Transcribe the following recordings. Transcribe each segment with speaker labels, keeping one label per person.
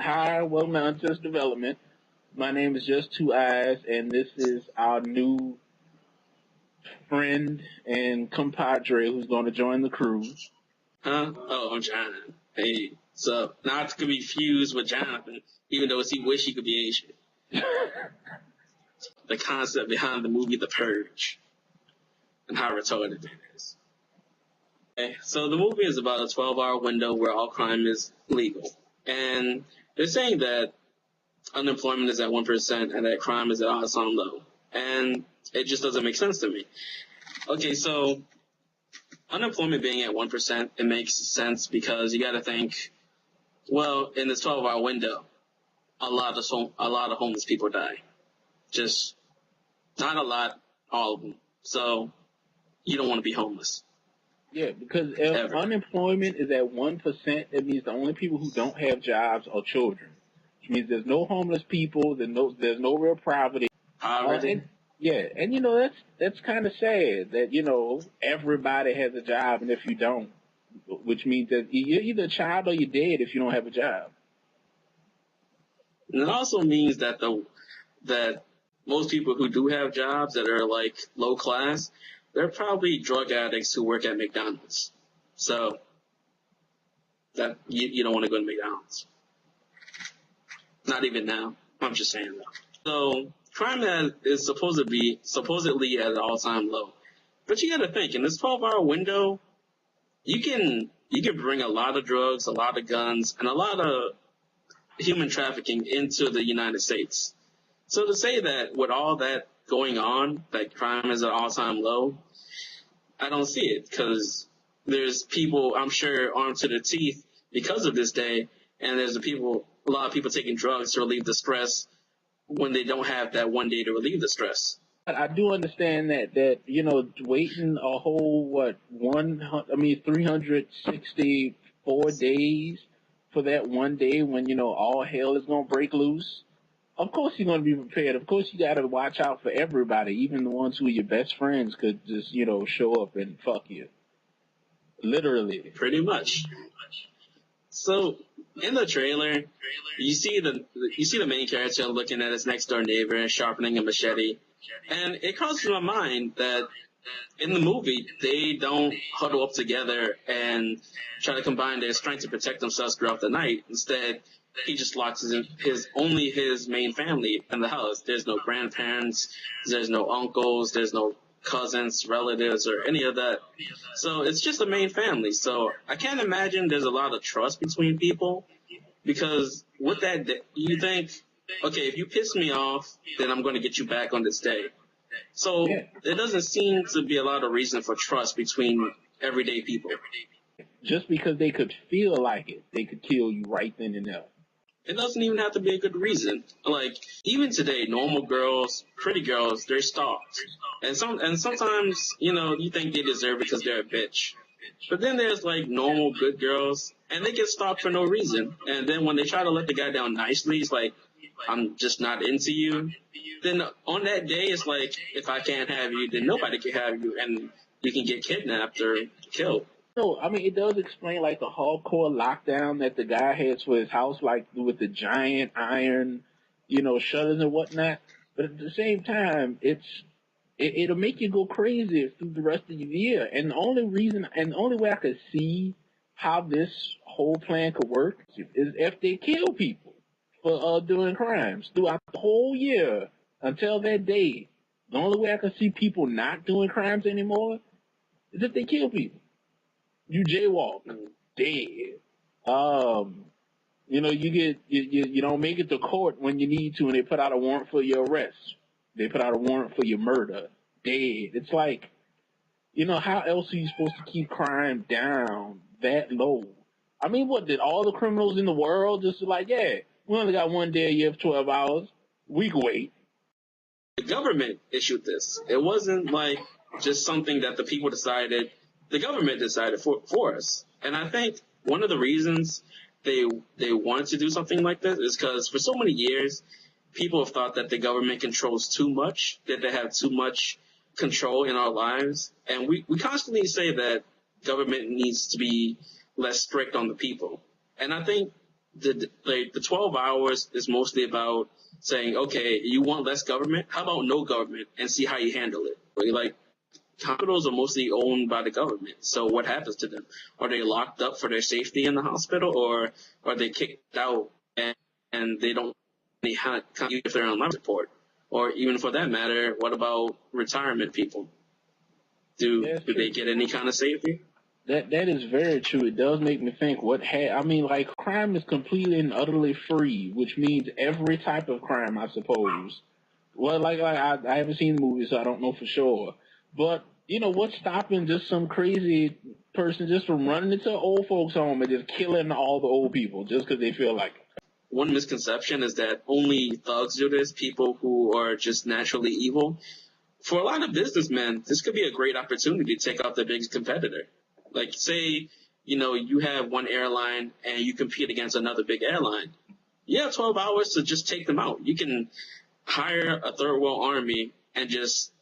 Speaker 1: Hi, welcome to Unjust Development. My name is Just Two Eyes, and this is our new friend and compadre who's going to join the crew.
Speaker 2: Huh? Oh, I'm Jonathan. Hey, so not to be fused with Jonathan, even though he wish he could be Asian. The concept behind the movie The Purge and how retarded it is. Okay, so the movie is about a 12-hour window where all crime is legal. And they're saying that unemployment is at 1% and that crime is at all-time low. And it just doesn't make sense to me. Okay, so unemployment being at 1%, it makes sense because you got to think, well, in this 12-hour window, a lot of homeless people die. Just not a lot, all of them. So you don't want to be homeless.
Speaker 1: Yeah, because if unemployment is at 1%, it means the only people who don't have jobs are children. Which means there's no homeless people, there's no real poverty.
Speaker 2: Poverty.
Speaker 1: And that's kind of sad that everybody has a job, and if you don't, which means that you're either a child or you're dead if you don't have a job.
Speaker 2: And it also means that that most people who do have jobs that are like low class, they're probably drug addicts who work at McDonald's. So that you don't want to go to McDonald's. Not even now. I'm just saying though. So crime is supposedly at an all-time low. But you got to think, in this 12-hour window, you can bring a lot of drugs, a lot of guns, and a lot of human trafficking into the United States. So to say that with all that going on, that crime is at all-time low, I don't see it because there's people, I'm sure, armed to the teeth because of this day, and there's a lot of people taking drugs to relieve the stress when they don't have that one day to relieve the stress.
Speaker 1: I do understand that waiting a whole 364 days for that one day when all hell is gonna break loose. Of course you're gonna be prepared. Of course you gotta watch out for everybody, even the ones who are your best friends could just show up and fuck you. Literally.
Speaker 2: Pretty much. So in the trailer, you see the main character looking at his next door neighbor and sharpening a machete, and it crosses my mind that in the movie they don't huddle up together and try to combine their strength to protect themselves throughout the night. Instead, he just locks his main family in the house. There's no grandparents, there's no uncles, there's no cousins, relatives, or any of that. So it's just a main family. So I can't imagine there's a lot of trust between people because with that, you think, okay, if you piss me off, then I'm going to get you back on this day. So there doesn't seem to be a lot of reason for trust between everyday people.
Speaker 1: Just because they could feel like it, they could kill you right then and there.
Speaker 2: It doesn't even have to be a good reason. Like, even today, normal girls, pretty girls, they're stalked. And sometimes, you think they deserve it because they're a bitch. But then there's like normal good girls, and they get stalked for no reason. And then when they try to let the guy down nicely, it's like, I'm just not into you. Then on that day, it's like, if I can't have you, then nobody can have you, and you can get kidnapped or killed.
Speaker 1: No, I mean, it does explain, like, the hardcore lockdown that the guy has for his house, like, with the giant iron, shutters and whatnot. But at the same time, it'll make you go crazy through the rest of the year. And the only way I could see how this whole plan could work is if they kill people for doing crimes throughout the whole year until that day. The only way I could see people not doing crimes anymore is if they kill people. You jaywalk, dead. You don't make it to court when you need to, and they put out a warrant for your arrest. They put out a warrant for your murder, dead. It's like, how else are you supposed to keep crime down that low? I mean, what did all the criminals in the world just like, yeah, we only got one day a year of 12 hours. We can wait.
Speaker 2: The government issued this. It wasn't like just something that the people decided. The government decided for us. And I think one of the reasons they wanted to do something like this is because for so many years, people have thought that the government controls too much, that they have too much control in our lives. And we constantly say that government needs to be less strict on the people. And I think the 12 hours is mostly about saying, okay, you want less government? How about no government and see how you handle it? Like, hospitals are mostly owned by the government. So what happens to them? Are they locked up for their safety in the hospital, or are they kicked out and they don't if they're on life support? Or even for that matter, what about retirement people? Do they get any kind of safety?
Speaker 1: That is very true. It does make me think I mean, like, crime is completely and utterly free, which means every type of crime, I suppose. Well, like I haven't seen the movie, so I don't know for sure. But, what's stopping just some crazy person just from running into an old folks' home and just killing all the old people just because they feel like it?
Speaker 2: One misconception is that only thugs do this, people who are just naturally evil. For a lot of businessmen, this could be a great opportunity to take out their biggest competitor. Like, say, you have one airline and you compete against another big airline. You have 12 hours to just take them out. You can hire a third world army and just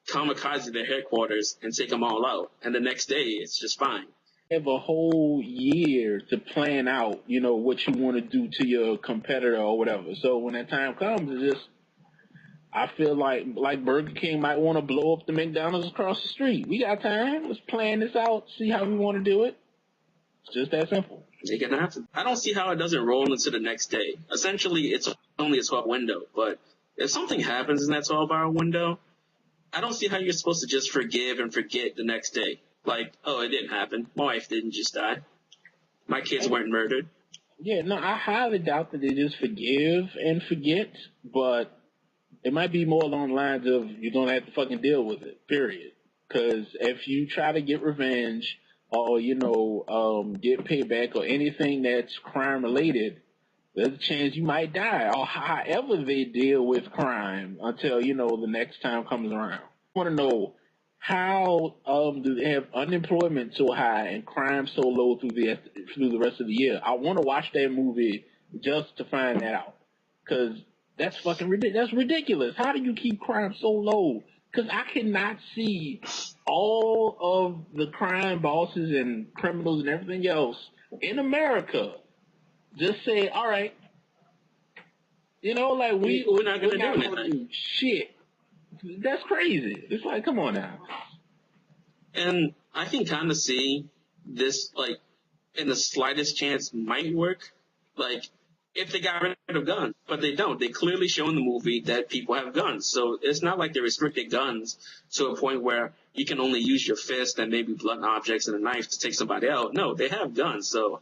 Speaker 2: kamikaze their headquarters and take them all out. And the next day, it's just fine.
Speaker 1: You have a whole year to plan out, what you want to do to your competitor or whatever. So when that time comes, I feel like Burger King might want to blow up the McDonald's across the street. We got time. Let's plan this out, see how we want to do it. It's just that simple.
Speaker 2: They're gonna have to. I don't see how it doesn't roll into the next day. Essentially, it's only a 12 window, but if something happens in that 12-hour window, I don't see how you're supposed to just forgive and forget the next day. Like, oh, it didn't happen. My wife didn't just die. My kids weren't murdered.
Speaker 1: Yeah, no, I highly doubt that they just forgive and forget, but it might be more along the lines of you're going to have to fucking deal with it, period. Because if you try to get revenge or, get payback or anything that's crime-related, there's a chance you might die or however they deal with crime until, the next time comes around. I want to know, how do they have unemployment so high and crime so low through the rest of the year? I want to watch that movie just to find that out. Because that's fucking ridiculous. That's ridiculous. How do you keep crime so low? Because I cannot see all of the crime bosses and criminals and everything else in America just say, all right, we're not going to do shit. That's crazy. It's like, come on now.
Speaker 2: And I can kind of see this, like, in the slightest chance might work. Like, if they got rid of guns, but they don't. They clearly show in the movie that people have guns. So it's not like they restricted guns to a point where you can only use your fist and maybe blunt objects and a knife to take somebody out. No, they have guns. So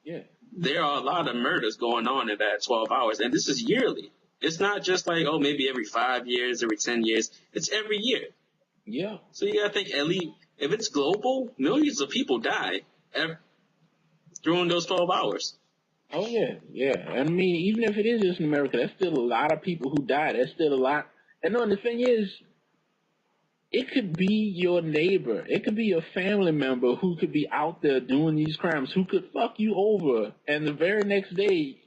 Speaker 1: yeah,
Speaker 2: there are a lot of murders going on in that 12 hours. And this is yearly. It's not just like, oh, maybe every 5 years, every 10 years. It's every year.
Speaker 1: Yeah.
Speaker 2: So you got to think, at least, if it's global, millions of people die during those 12 hours.
Speaker 1: Oh, yeah, yeah. I mean, even if it is just in America, that's still a lot of people who die. That's still a lot. And no, the thing is, it could be your neighbor. It could be your family member who could be out there doing these crimes, who could fuck you over. And the very next day,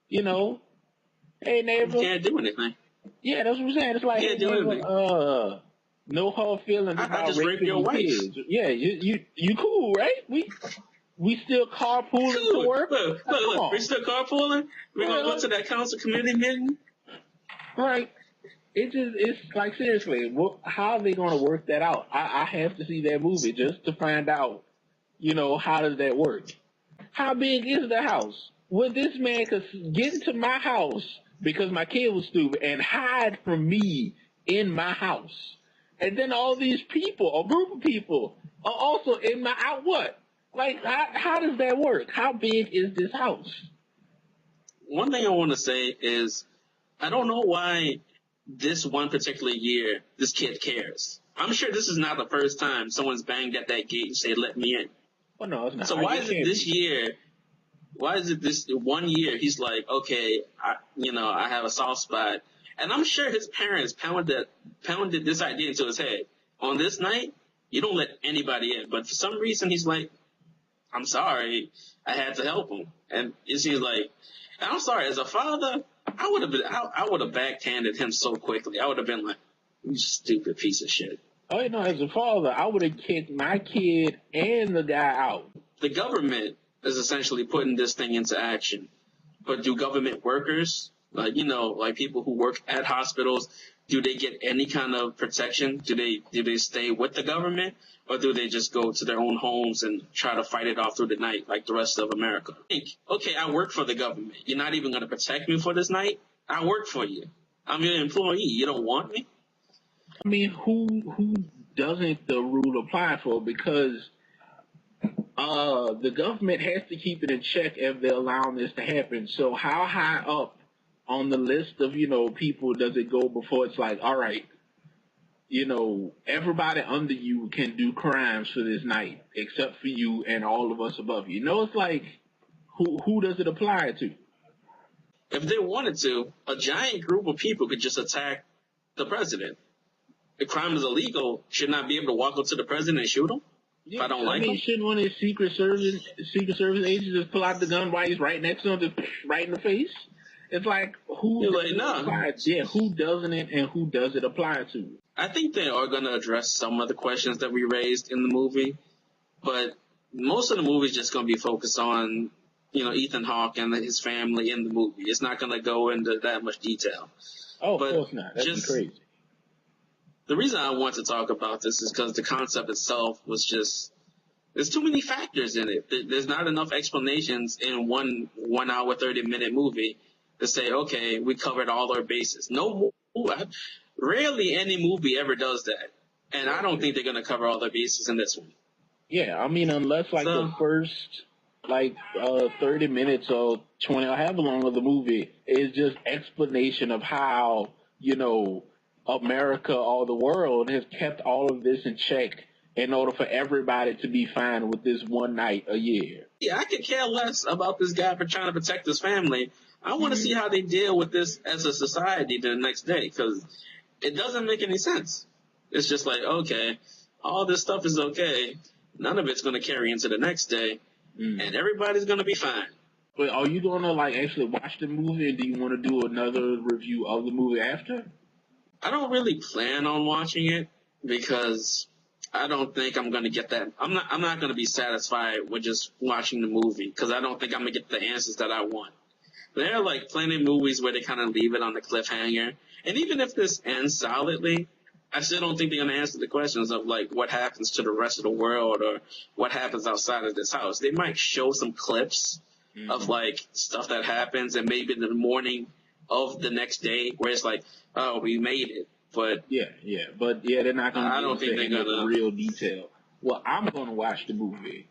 Speaker 1: hey, neighbor.
Speaker 2: You can't do anything.
Speaker 1: Yeah, that's what I'm saying. It's like,
Speaker 2: can't do anything.
Speaker 1: No hard feelings about
Speaker 2: just rape your wife.
Speaker 1: Kids. Yeah, you cool, right? We still carpooling to work.
Speaker 2: Look, we're still carpooling. We're gonna go to that council committee meeting.
Speaker 1: Right. It's like, seriously, how are they gonna work that out? I have to see that movie just to find out, how does that work? How big is the house? Would this man could get into my house because my kid was stupid and hide from me in my house? And then all these people, a group of people, are also in my out what? Like, how does that work? How big is this house?
Speaker 2: One thing I want to say is, I don't know why this one particular year this kid cares. I'm sure this is not the first time someone's banged at that gate and said, let me in.
Speaker 1: Well, no, it's not.
Speaker 2: So why is it this
Speaker 1: be.
Speaker 2: year? Why is it this 1 year? He's like, okay, I have a soft spot, and I'm sure his parents pounded this idea into his head. On this night, you don't let anybody in. But for some reason, he's like, I'm sorry, I had to help him, and it seems like, and I'm sorry, as a father, I would have backhanded him so quickly. I would have been like, you stupid piece of shit.
Speaker 1: Oh, you know, as a father, I would have kicked my kid and the guy out.
Speaker 2: The government is essentially putting this thing into action. But do government workers, like people who work at hospitals, do they get any kind of protection? Do they stay with the government, or do they just go to their own homes and try to fight it off through the night like the rest of America? Think, okay, I work for the government. You're not even going to protect me for this night? I work for you. I'm your employee. You don't want me?
Speaker 1: I mean, who doesn't the rule apply for? Because the government has to keep it in check if they're allowing this to happen. So how high up on the list of, people does it go before it's like, all right, everybody under you can do crimes for this night except for you and all of us above you. It's like, who does it apply to?
Speaker 2: If they wanted to, a giant group of people could just attack the president. The crime is illegal. Should not be able to walk up to the president and shoot him?
Speaker 1: Yeah,
Speaker 2: if I don't like him?
Speaker 1: Shouldn't one of his Secret Service agents just pull out the gun while he's right next to him, just right in the face? It's like, who who doesn't it and who does it apply to?
Speaker 2: I think they are going to address some of the questions that we raised in the movie, but most of the movie is just going to be focused on, Ethan Hawke and his family in the movie. It's not going to go into that much detail.
Speaker 1: Oh, of course not. That'd be crazy.
Speaker 2: The reason I want to talk about this is because the concept itself was just, there's too many factors in it. There's not enough explanations in 1 hour, 30-minute movie to say, okay, we covered all our bases. Rarely any movie ever does that. And I don't think they're going to cover all their bases in this one.
Speaker 1: Yeah, I mean, unless the first 30 minutes or 20 or however long of the movie is just explanation of how, America or the world has kept all of this in check in order for everybody to be fine with this one night a year.
Speaker 2: Yeah, I could care less about this guy for trying to protect his family. I want to see how they deal with this as a society the next day, because it doesn't make any sense. It's just like, okay, all this stuff is okay. None of it's going to carry into the next day, and everybody's going to be fine.
Speaker 1: But are you going to actually watch the movie, and do you want to do another review of the movie after?
Speaker 2: I don't really plan on watching it because I don't think I'm going to get that. I'm not going to be satisfied with just watching the movie because I don't think I'm going to get the answers that I want. There are plenty of movies where they kind of leave it on the cliffhanger. And even if this ends solidly, I still don't think they're going to answer the questions of what happens to the rest of the world or what happens outside of this house. They might show some clips of stuff that happens, and maybe in the morning of the next day where it's like, oh, we made it. But
Speaker 1: they're not going to. I don't think they're going to real detail. Well, I'm going to watch the movie,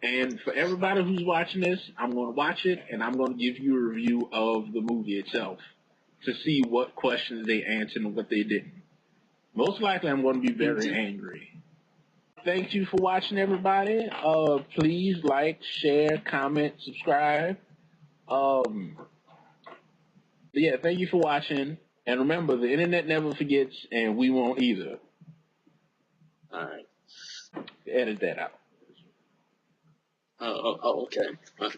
Speaker 1: and for everybody who's watching this, I'm going to watch it, and I'm going to give you a review of the movie itself to see what questions they answered and what they didn't. Most likely, I'm going to be very angry. Thank you for watching, everybody. Please like, share, comment, subscribe. Yeah, thank you for watching. And remember, the internet never forgets, and we won't either.
Speaker 2: All right.
Speaker 1: Edit that out.
Speaker 2: Oh, okay. There's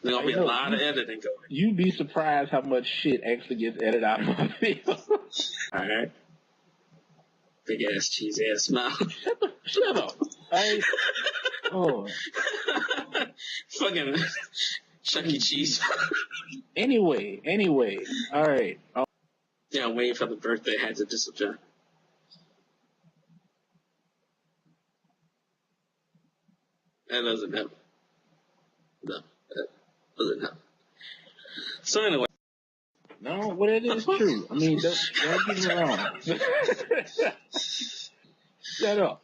Speaker 2: going to be a lot of editing going.
Speaker 1: You'd be surprised how much shit actually gets edited out of my video.
Speaker 2: All right. Big ass cheese ass smile.
Speaker 1: Shut up.
Speaker 2: Fucking Chuck E. Cheese.
Speaker 1: Anyway. All right.
Speaker 2: Yeah, I'm waiting for the birthday hat to disappear. That doesn't happen. No, that doesn't happen. So anyway.
Speaker 1: No, well, it is true. I mean, don't get me wrong. Shut up.